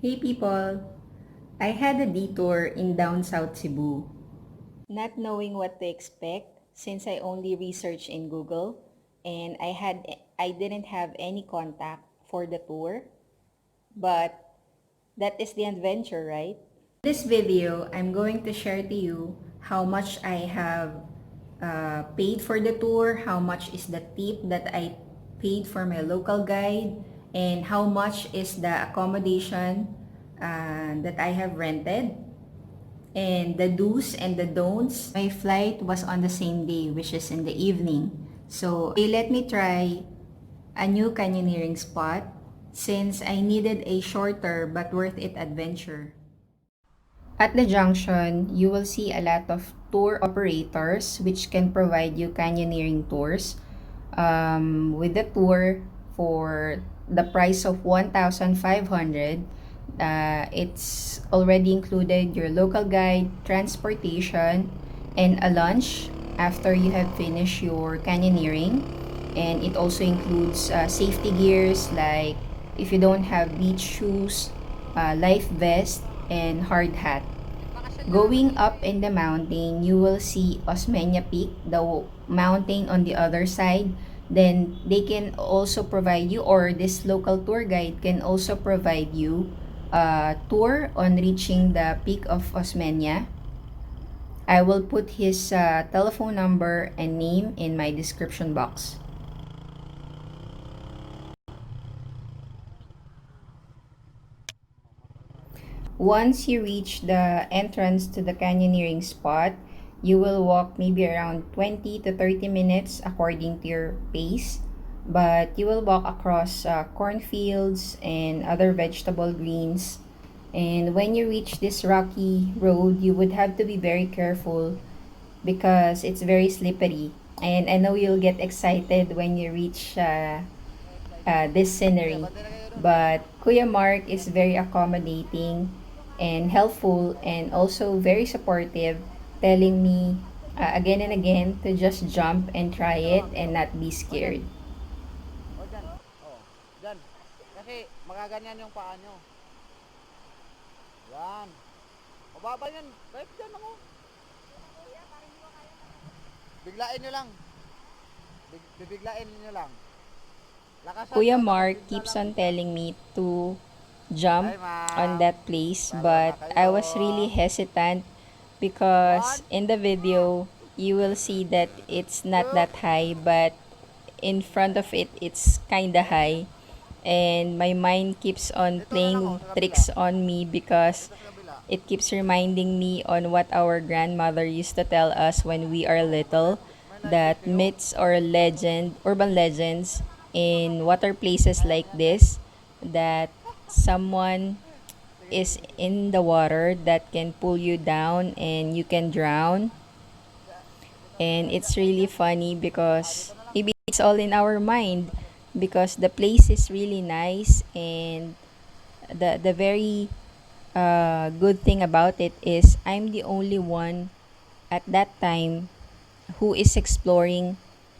Hey people! I had a detour in down South Cebu. Not knowing what to expect since I only researched in Google and I didn't have any contact for the tour, but that is the adventure, right? In this video, I'm going to share to you how much I have paid for the tour, how much is the tip that I paid for my local guide, and how much is the accommodation that I have rented, and the do's and the don'ts. My flight was on the same day, which is in the evening. So they let me try a new canyoneering spot since I needed a shorter but worth it adventure. At the junction, you will see a lot of tour operators which can provide you canyoneering tours. With the tour for the price of 1,500, it's already included your local guide, transportation, and a lunch after you have finished your canyoneering. And it also includes safety gears like if you don't have beach shoes, life vest, and hard hat. Going up in the mountain, you will see Osmeña Peak, the mountain on the other side. Then they can also provide you, or this local tour guide can also provide you a tour on reaching the peak of Osmeña. I will put his telephone number and name in my description box. Once you reach the entrance to the canyoneering spot, you will walk maybe around 20 to 30 minutes according to your pace. But you will walk across cornfields and other vegetable greens. And when you reach this rocky road, you would have to be very careful because it's very slippery. And I know you'll get excited when you reach this scenery. But Kuya Mark is very accommodating and helpful and also very supportive, telling me again and again to just jump and try it and not be scared. O dyan. O, dyan. Kasi magaganyan yung paa nyo. Yan. Mababa yan. Kahit dyan ako. Biglain nyo lang. Bibiglain nyo lang. Lakasan Kuya nyo. Mark Nakabigla keeps lang. on telling me to jump Hi, on ma'am. that place, Lalo na but I kayo. was really hesitant because One, in the video you will see that it's not two, that high, but in front of it it's kinda high, and my mind keeps on dito na lang playing sa kabila. tricks on me because Dito sa kabila. it keeps reminding me on what our grandmother used to tell us when we are little, May life vest that kayo? myths or urban legends in water places like this, that someone Sige, is sige, sige. in the water that can pull you down and you can drown. And it's really funny because Dito na lang. maybe it's all in our mind because the place is really nice, and the very good thing about it is I'm the only one at that time who is exploring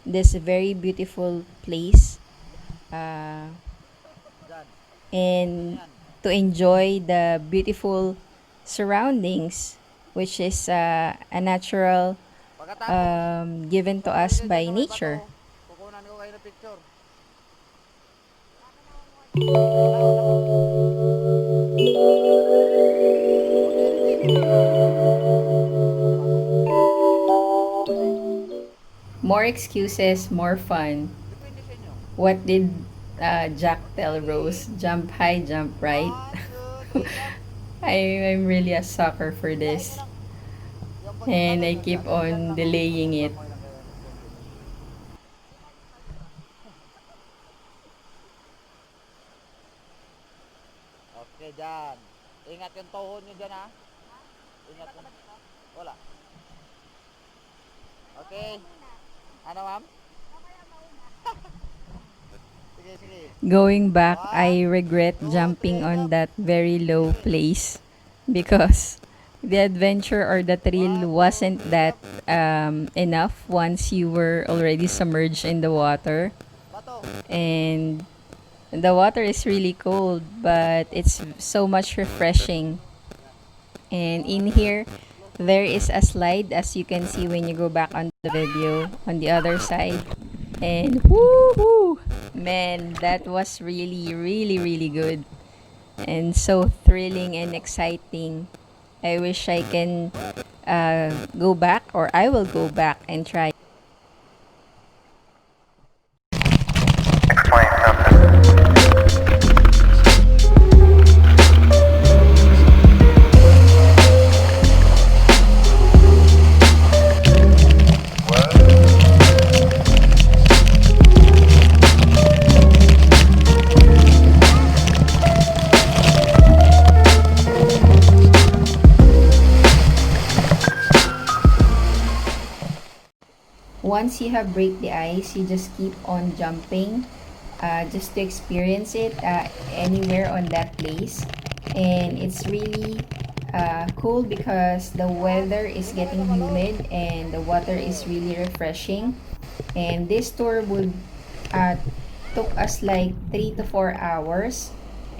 this very beautiful place, uh, Dyan. Ano and yan? to enjoy the beautiful surroundings, which is a natural Pagkatapos, given to tumawid us kayo dyan by sa may bato. nature. Kukunan ko kayo ng picture. Nauna mo. More excuses, more fun. Depende sa inyo. What did Jack tell Rose? Jump high, jump right. 1, 2, 3, jump. I'm really a sucker for Biglain nyo this, lang. Yung pag and ano I nyo dyan. keep Dyan on lang oh. delaying it. Bangoy lang kayo. Okay, dyan. Ingat yung tuhod nyo dyan ha. Ingat yung... Wala. Okay. Ano ma'am? Sige, sige. Going back, I 1, regret 2, jumping 3, on jump. that very low Sige. place because the adventure or the 1, thrill 2, wasn't 3, that jump. enough once you were already submerged in the water. Bato. And The water is really cold, but it's so much refreshing. And in here, there is a slide as you can see when you go back on the video on the other side. And woohoo! Man, that was really, really, really good. And so thrilling and exciting. I wish I can go back, or I will go back and try. Explain something. Once you have break the ice, you just keep on jumping just to experience it anywhere on that place. And it's really cool because the weather is getting humid and the water is really refreshing. And this tour would uh, took us like 3 to 4 hours.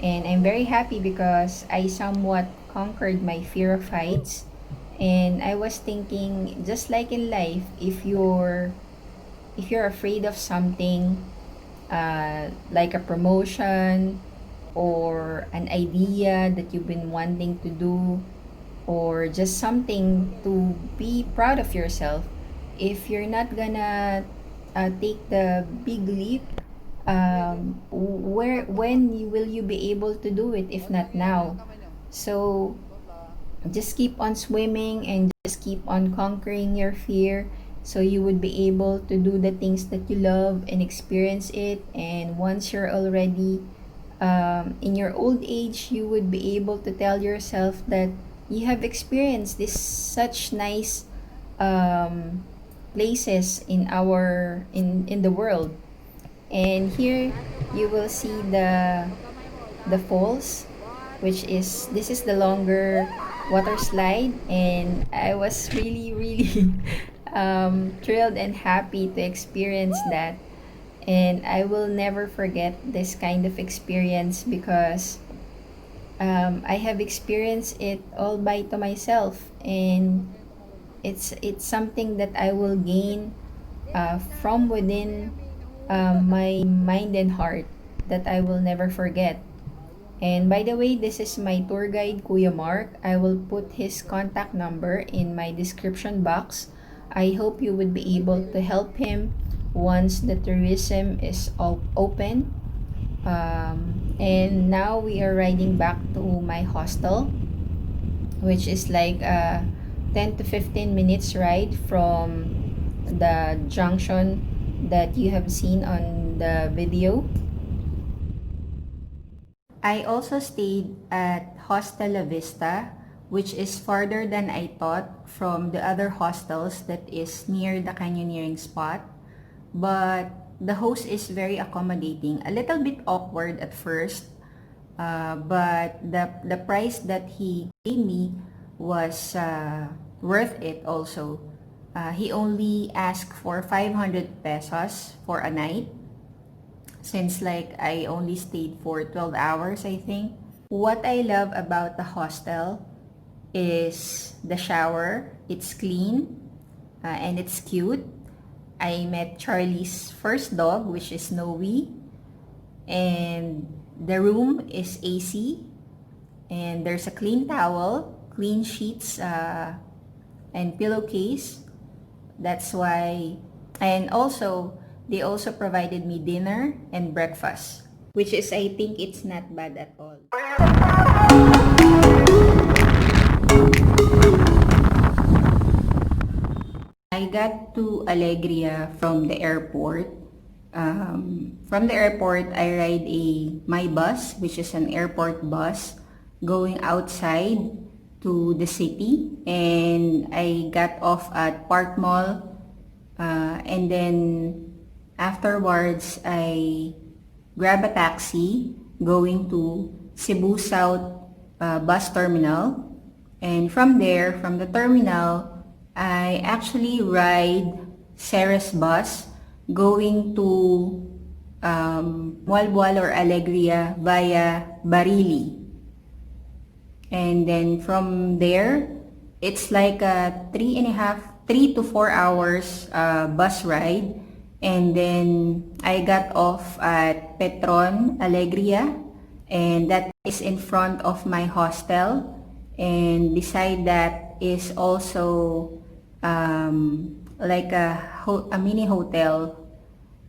And I'm very happy because I somewhat conquered my fear of heights. And I was thinking, just like in life, if you're afraid of something, like a promotion or an idea that you've been wanting to do, or just something to be proud of yourself, if you're not gonna take the big leap, when will you be able to do it if not now? So just keep on swimming and just keep on conquering your fear, so you would be able to do the things that you love and experience it. And once you're already in your old age, you would be able to tell yourself that you have experienced this such nice um, places in the world. And here you will see the falls, which is this is the longer water slide. And I was really, really thrilled and happy to experience that. And I will never forget this kind of experience because I have experienced it all by to myself. And it's something that I will gain from within my mind and heart, that I will never forget. And by the way, this is my tour guide, Kuya Mark. I will put his contact number in my description box. I hope you would be able to help him once the tourism is open. And now we are riding back to my hostel, which is like a 10 to 15 minutes ride from the junction that you have seen on the video. I also stayed at Hostel La Vista, which is farther than I thought from the other hostels that is near the canyoneering spot. But the host is very accommodating. A little bit awkward at first, but the price that he gave me was worth it also. He only asked for 500 pesos for a night, since like I only stayed for 12 hours, I think. What I love about the hostel is the shower. It's clean and it's cute. I met Charlie's first dog, which is Snowy, and the room is AC, and there's a clean towel, clean sheets, and pillowcase. That's why, and also, they also provided me dinner and breakfast, which is, I think it's not bad at all. I got to Alegria from the airport. From the airport, I ride my bus, which is an airport bus, going outside to the city. And I got off at Park Mall. And then afterwards, I grab a taxi going to Cebu South bus terminal. And from there, from the terminal, I actually ride Ceres bus going to Mualbual or Alegria via Barili. And then from there, it's like a 3 to 4 hours bus ride. And then I got off at Petron, Alegria, and that is in front of my hostel. And beside that is also like a mini hotel.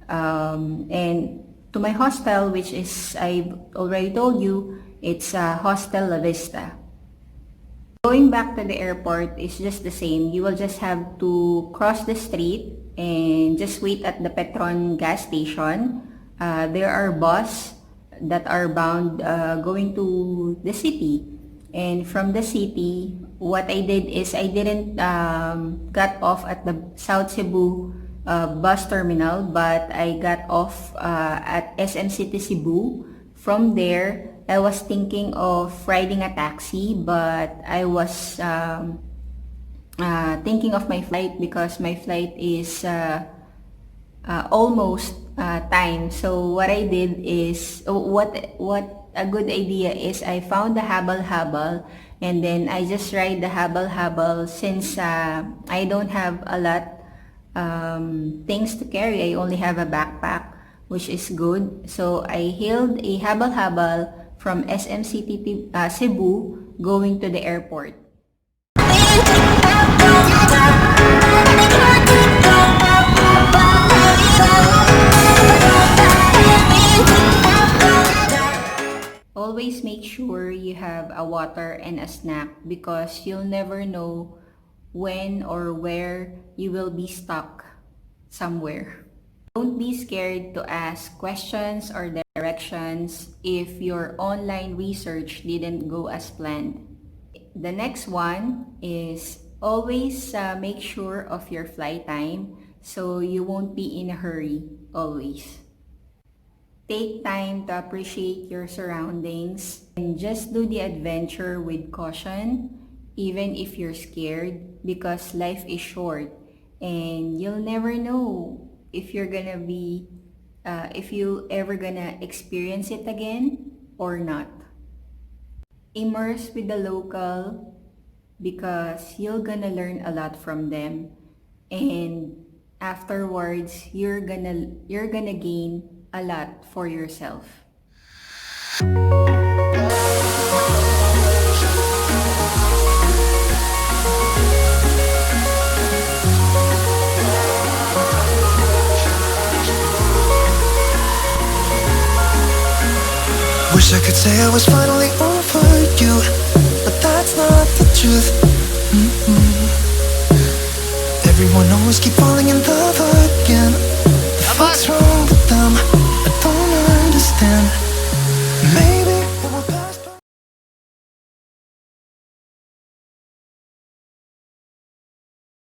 And to my hostel, which is, I've already told you, it's Hostel La Vista. Going back to the airport is just the same. You will just have to cross the street and just wait at the Petron gas station. There are buses that are bound going to the city. And from the city, what I did is I didn't got off at the South Cebu bus terminal, but I got off at SM City Cebu. From there, I was thinking of riding a taxi, but I was thinking of my flight because my flight is almost time. So what I did is, what a good idea is, I found the habal-habal, and then I just ride the habal-habal since I don't have a lot things to carry. I only have a backpack, which is good. So I hailed a habal-habal from SM City Cebu going to the airport. Always make sure you have a water and a snack because you'll never know when or where you will be stuck somewhere. Don't be scared to ask questions or directions if your online research didn't go as planned. The next one is always make sure of your flight time so you won't be in a hurry always. Take time to appreciate your surroundings and just do the adventure with caution, even if you're scared, because life is short and you'll never know if you're gonna be, if you ever gonna experience it again or not. Immerse with the local because you're gonna learn a lot from them, and afterwards you're gonna gain a lot for yourself. Wish I could say I was finally over you, but that's not the truth. Everyone always keep falling in love again. The fuck's wrong with them? I don't understand.